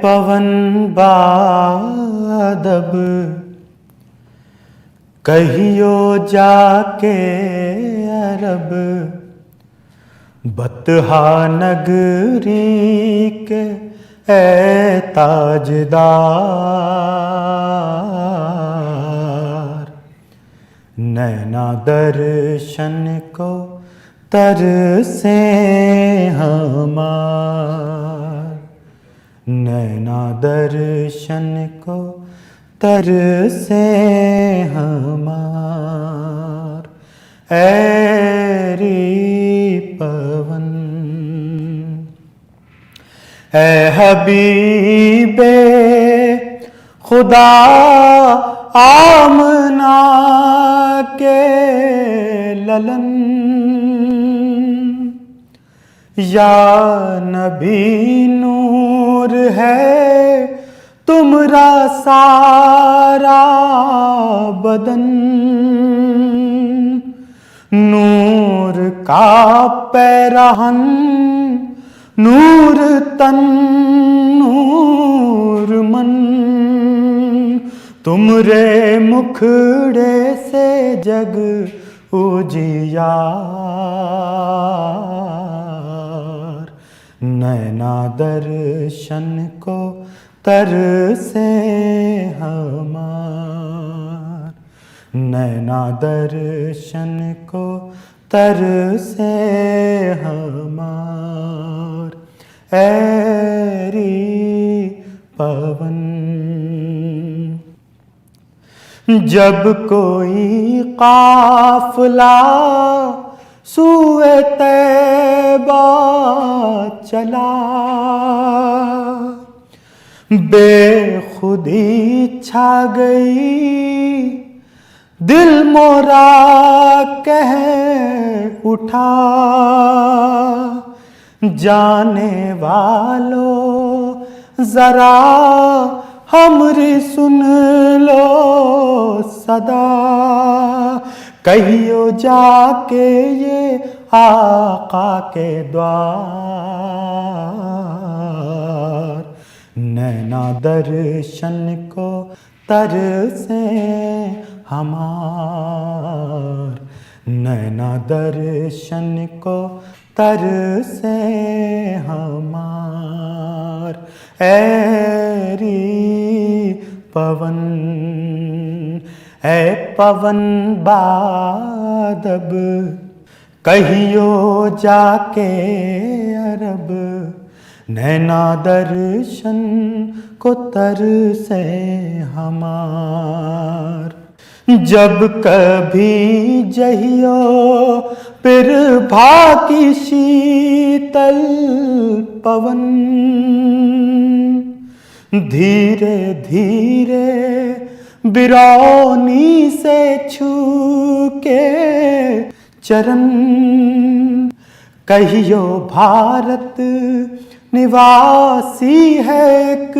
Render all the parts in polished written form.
पवन बादब कहियो जाके अरब, बतहा नगरी के ए ताजदार, नैना दर्शन को तरसे हमार, नैना दर्शन को तरसे हमार। ऐरी पवन ए हबीबे खुदा आमना के ललन, या नबी नूर है तुमरा सारा बदन, नूर का पैरहन नूर तन नूर मन, तुमरे मुखड़े से जग उजियार, नैना दर्शन को तरसे हमार, नैना दर्शन को तरसे हमार। ऐरी पवन जब कोई काफिला सूए तैबा चला, बेखुदी छा गई दिल मोरा कह उठा, जाने वालों जरा हमरी सुन लो सदा, कहियो जाके ये आका के द्वार, नैना दर्शन को तरसे हमार, नैना दर्शन को तरसे हमार। ऐरी पवन ए पवन बादब कहियो जाके अरब, नैना दर्शन को तरसे हमार। जब कभी जहियो फिर भाकी शीतल पवन, धीरे धीरे बिरौनी से छू के चरण, कहियो भारत निवासी है एक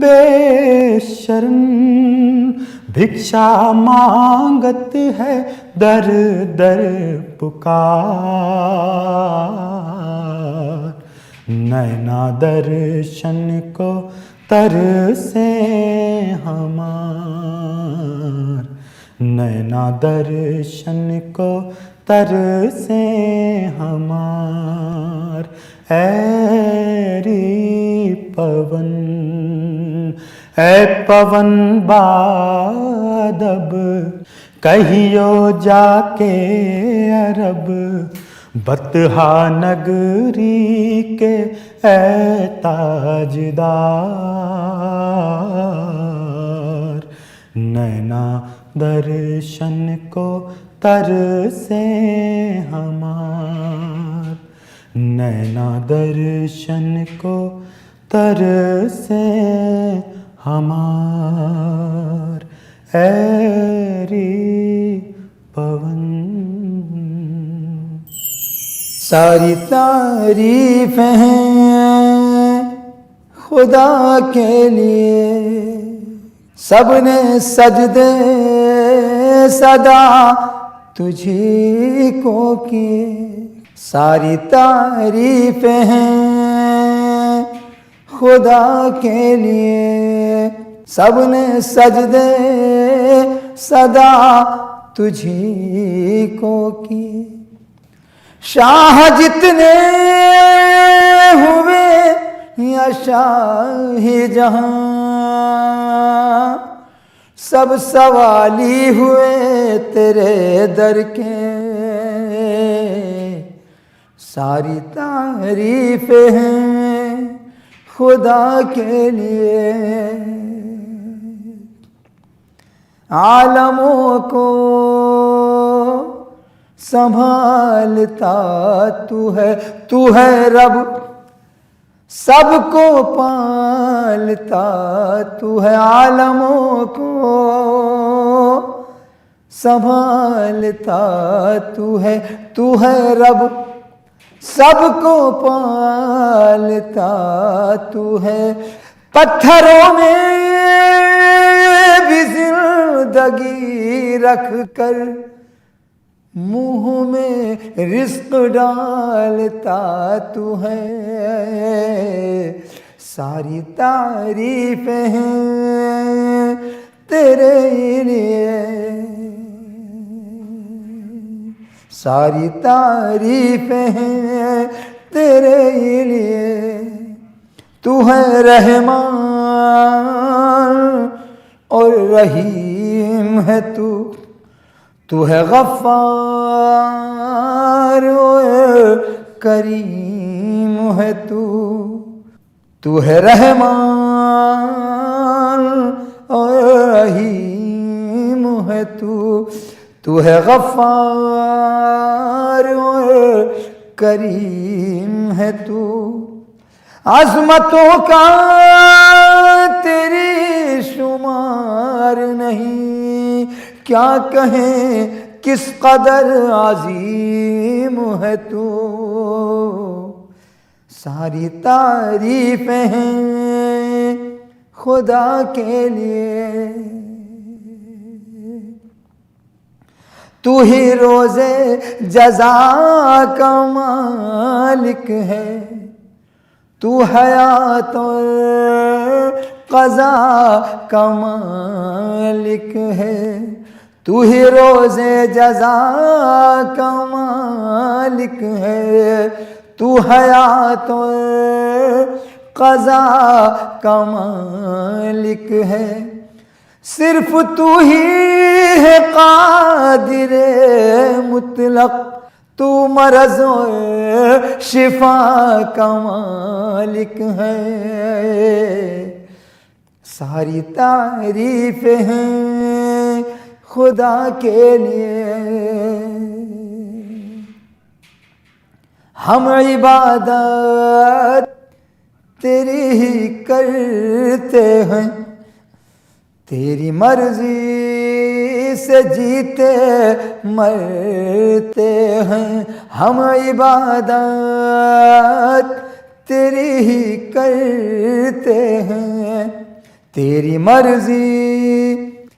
बेशर्म, भिक्षा मांगत है दर दर पुकार, नैना दर्शन को तरसे हमार, नैना दर्शन को तरसे हमार। ऐरी पवन ए पवन बादब कहियो जाके अरब, बतहा नगरी के ए ताजदार, नैना दर्शन को तरसे हमार, नैना दर्शन को तरसे हमार। ऐरी पवन सारी तारीफ हैं खुदा के लिए, सबने सजदे सदा तुझी को किए। सारी तारीफ हैं खुदा के लिए। सबने सजदे सदा तुझी को किए। शाह जितने हुए या शाही जहां, सब सवाली हुए तेरे दर के। सारी तारीफें हैं खुदा के लिए। आलमों को संभालता तू है रब, सबको पालता तू है। आलमों को संभालता तू है रब, सबको पालता तू है। पत्थरों में भी जिंदगी रख कर मुंह में रिस्क डालता तू है। सारी तारीफें हैं तेरे लिए, सारी तारीफें हैं तेरे लिए। तू है रहमान और रहीम है तू है गफ्फार और करीम है तू है रहमान और रहीम है तू है गफ्फार और करीम है अज़मतों का तेरी शुमार नहीं, क्या कहें किस कदर अजीम है सारी तारीफें हैं खुदा के लिए। तू ही रोज़े जज़ा का मालिक है, तू हयात और क़ज़ा का मालिक है। तू ही रोज़े जज़ा का मालिक है, तू हयात और क़ज़ा का मालिक है। सिर्फ तू ही है क़ादिर मुतलक़, तू मरज़ और शिफा का मालिक है। सारी तारीफ़ें हैं खुदा के लिए। हम इबादत तेरी ही करते हैं, तेरी मर्जी से जीते मरते हैं। हम इबादत तेरी ही करते हैं, तेरी मर्जी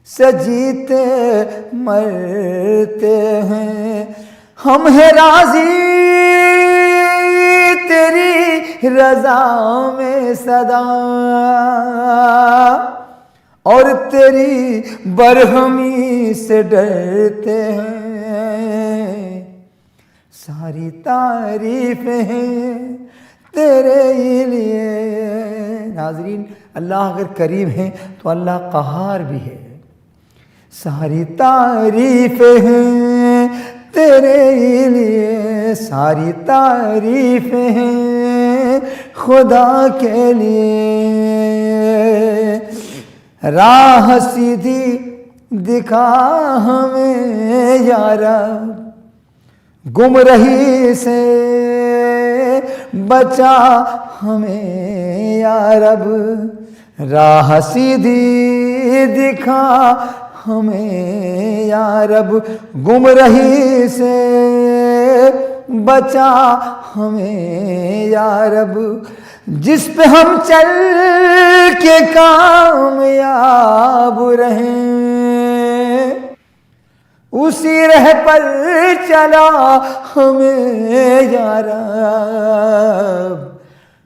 से जीते मरते हैं। हम है राज़ी तेरी रज़ा में सदा, और तेरी बरहमी से डरते हैं। सारी तारीफ़ें हैं तेरे लिए। नाज़रीन, अल्लाह अगर करीम है तो अल्लाह क़हार भी है। सारी तारीफ़ें हैं तेरे लिए, सारी तारीफ़ें हैं खुदा के लिए। राह सीधी दिखा हमें या रब, गुमराही से बचा हमें या रब। राह सीधी दिखा हमें या रब, गुमराही से बचा हमें या रब। जिस पे हम चल के कामयाब रहें, उसी राह पर चला हमें या रब।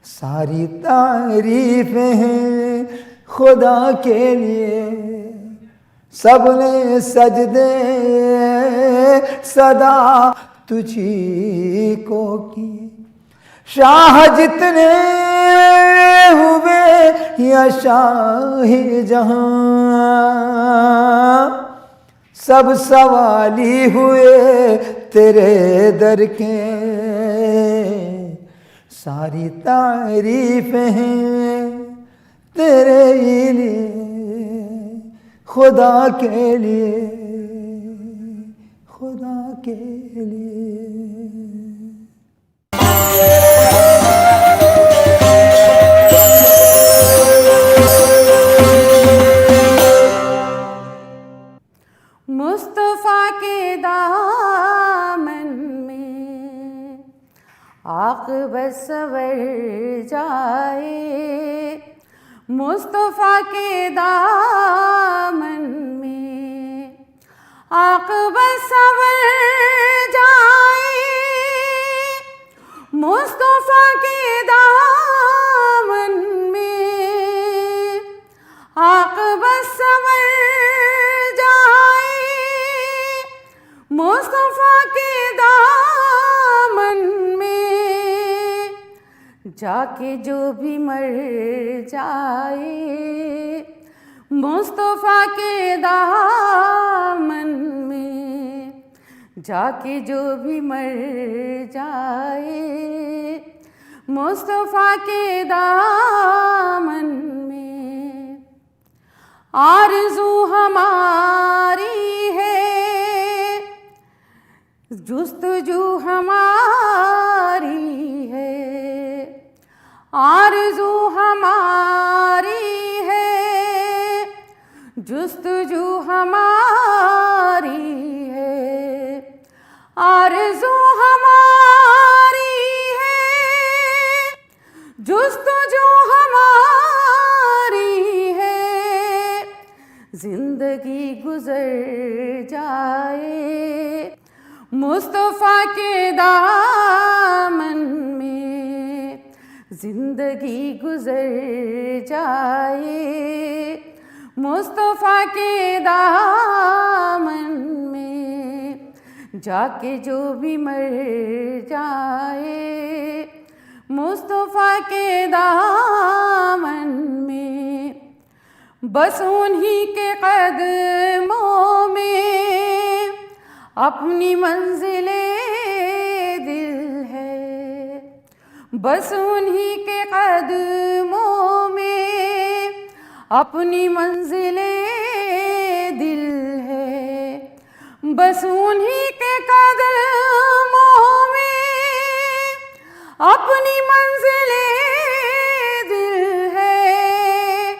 सारी तारीफें हैं खुदा के लिए, सबने सजदे सदा तुझी को किए। शाह जितने हुए या शाही जहां, सब सवाली हुए तेरे दर के। सारी तारीफें हैं तेरे ही लिए, खुदा के लिए, खुदा के लिए। मुस्तफ़ा के दामन में आक़िबत सवर जाए, मुस्तफ़ा के दामन में आक़िबत सवर जाए, मुस्तफ़ा के दामन में आक़िबत सवर जाए, मुस्तफ़ा के दामन में जाके जो भी मर जाए, मुस्तफ़ा के दामन में जाके जो भी मर जाए, मुस्तफ़ा के दामन में। आरज़ू हमारी है, जुस्तजू हमारी है, आरज़ू हमारी है, जुस्तजू हमारी है, आरज़ू हमारी है, जुस्तजू हमारी है। जिंदगी गुजर जाए मुस्तफ़ा के दामन में, जिंदगी गुजर जाए मुस्तफ़ा के दामन में, जाके जो भी मर जाए मुस्तफ़ा के दामन में। बस उन्हीं के कदमों में अपनी मंजिले दिल है, बस उन्हीं के कदमों में अपनी मंजिले दिल है, बस उन्हीं के कदमों में अपनी मंजिले दिल है,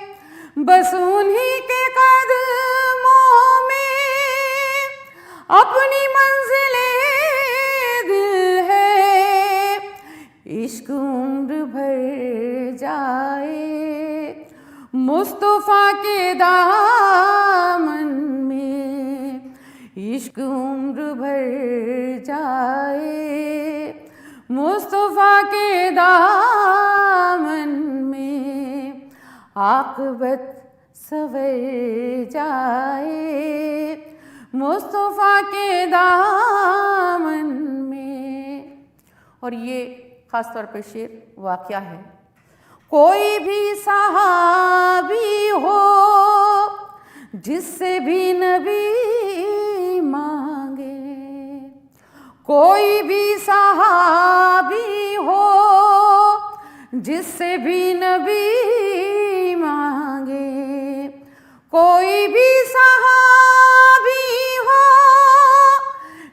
बस उन्हीं के कदमों में अपनी मंजिले दिल है। इश्क उम्र भर जाए मुस्तफ़ा के दामन में, इश्क उम्र भर जाए मुस्तफ़ा के दामन में, आक़िबत सवर जाए मुस्तफ़ा के दामन में। और ये ख़ास तौर पे शेर वाक़या है। कोई भी सहाबी हो जिससे भी नबी मांगे, कोई भी सहाबी हो जिससे भी नबी मांगे, कोई भी सहाबी हो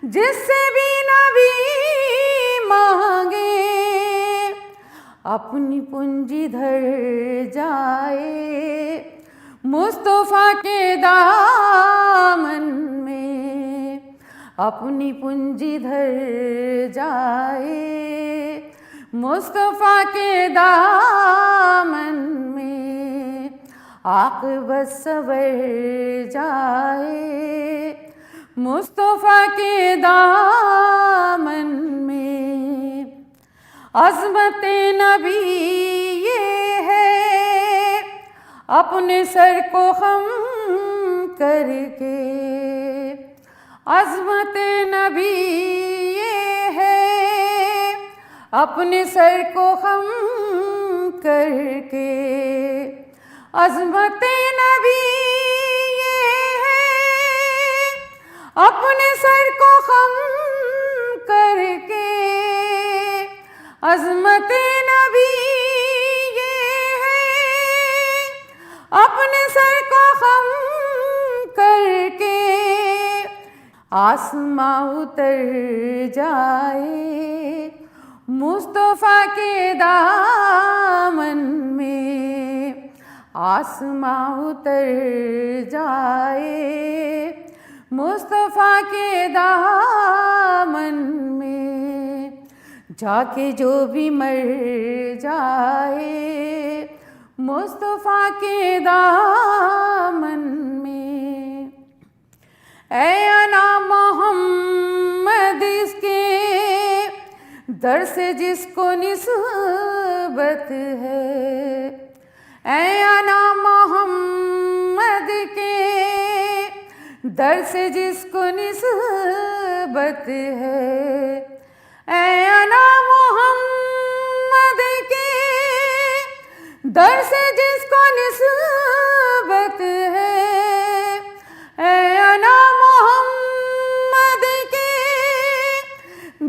जिससे भी नबी मांगे, अपनी पूंजी धर जाए मुस्तफ़ा के दामन में, अपनी पूंजी धर जाए मुस्तफ़ा के दामन में, आक़िबत सवर जाए मुस्तफ़ा के दामन में। अज़मत नबी ये है अपने सर को खम करके, अज़मत नबी ये है अपने सर को खम करके, अज़मत नबी ये है अपने सर को खम करके, अज़मत नबी ये है अपने सर को खम करके, आसमां उतर जाए मुस्तफ़ा के दामन में, आसमां उतर जाए मुस्तफ़ा के दामन में, जाके जो भी मर जाए मुस्तफ़ा के दामन में। ऐ अना मोहम्मद इसके दर से जिसको निस्बत है, ऐ अना मोहम्मद के दर से जिसको निस्बत है, ऐ अना मोहम्मद के दर से जिसको निस्बत है, ऐ अना मोहम्मद के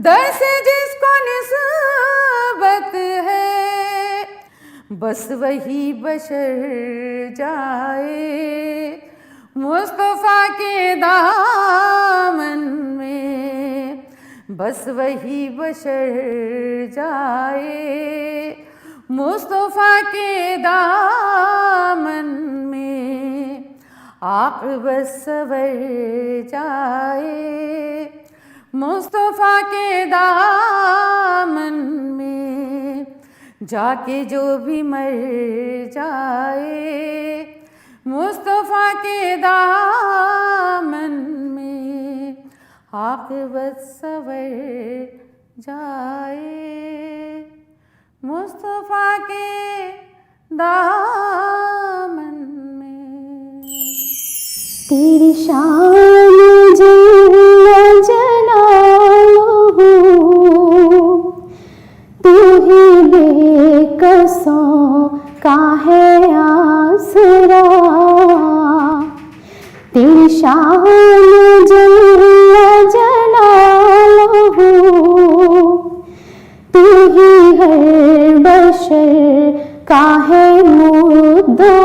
दर से जिसको निस्बत है, बस वही बशर जाए मुस्तफ़ा के दामन में, बस वही बशर जाए मुस्तफ़ा के दामन में, आक़िबत सवर जाए मुस्तफ़ा के दामन में, जाके जो भी मर जाए मुस्तफ़ा के दामन में, आक़िबत सवर जाए मुस्तफ़ा के दामन में। तेरी शान जल्ल जलालुहु, तू ही बेकसों का है आसरा, तेरी शान जल्ल जलालुहु, तू ही हर बशर का है मुद्दा,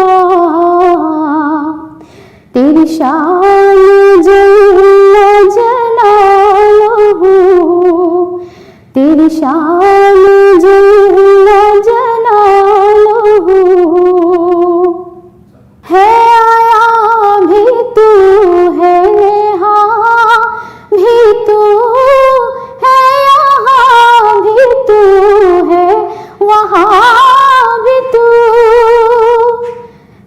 तेरी शान जल्ल जलालुहु, तेरी शान जल्ल जलालुहु, है आया भी तू है यहाँ भी तू है, यहाँ भी तू है वहाँ भी तू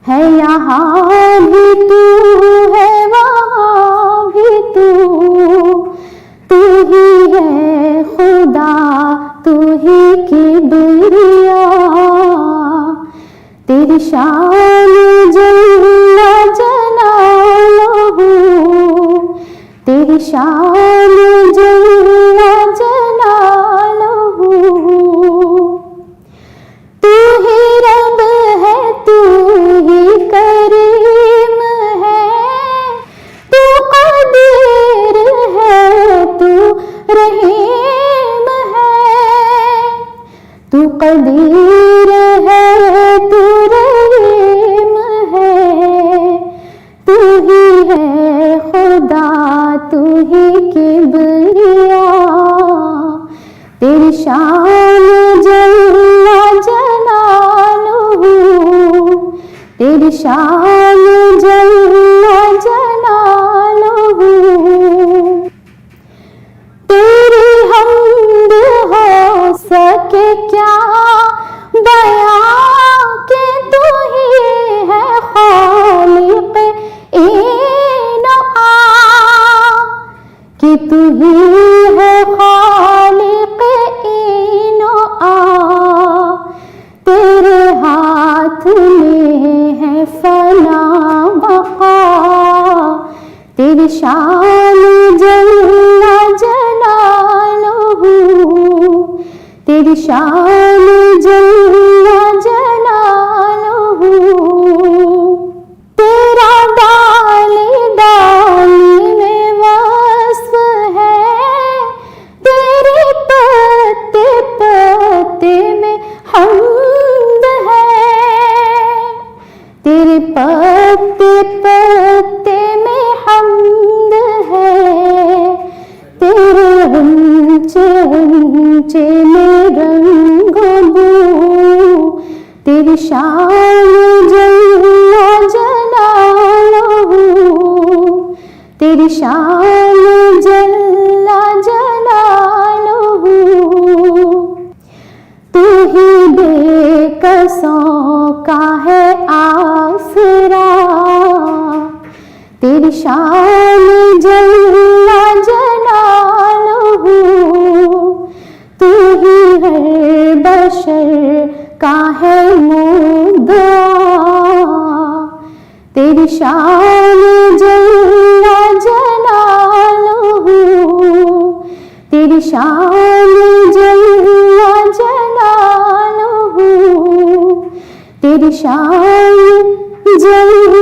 है, यहाँ भी तू है वहाँ भी तू, तू ही है खुदा तू ही किबरिया, तेरी शान जल्ल जलालुहु, तेरी शान जल्ल जलालुहु, तू ही रब है तू ही करीम है, तू कदीर है तू रहीम है, तू कदीर है तू रहीम है, तू ही है खुदा तू ही किबरिया, तेरी शान जल्ल जलालुहु, तेरी शान जल्ल जलालुहु, तेरी हम्द हो सके क्या बयां कि तू ही है खालिक इनो आ, कि तू ही है खालिक इनो तेरी शान जल्ला जलालुहु, तेरी शान जल्ला जलालुहु। तेरा डाली डाली में वस्फ है, तेरे पत्ते पत्ते में हम्द है, तेरे पत्ते पत्ते में हम्द है। तेरे ऊंचे ऊंचे में रंग बू, तेरी शान जल्ला जलालुहु, तेरी शान जल्ला जलालुहु। तू ही बेकसों का है आसरा, तेरी शान जल्ला जलालुहु। तू ही हर बशर का है मुद्दा, तेरी शान जल्ला जलालुहु, तेरी शान जल्ला जलालुहु, तेरी शान जल्ला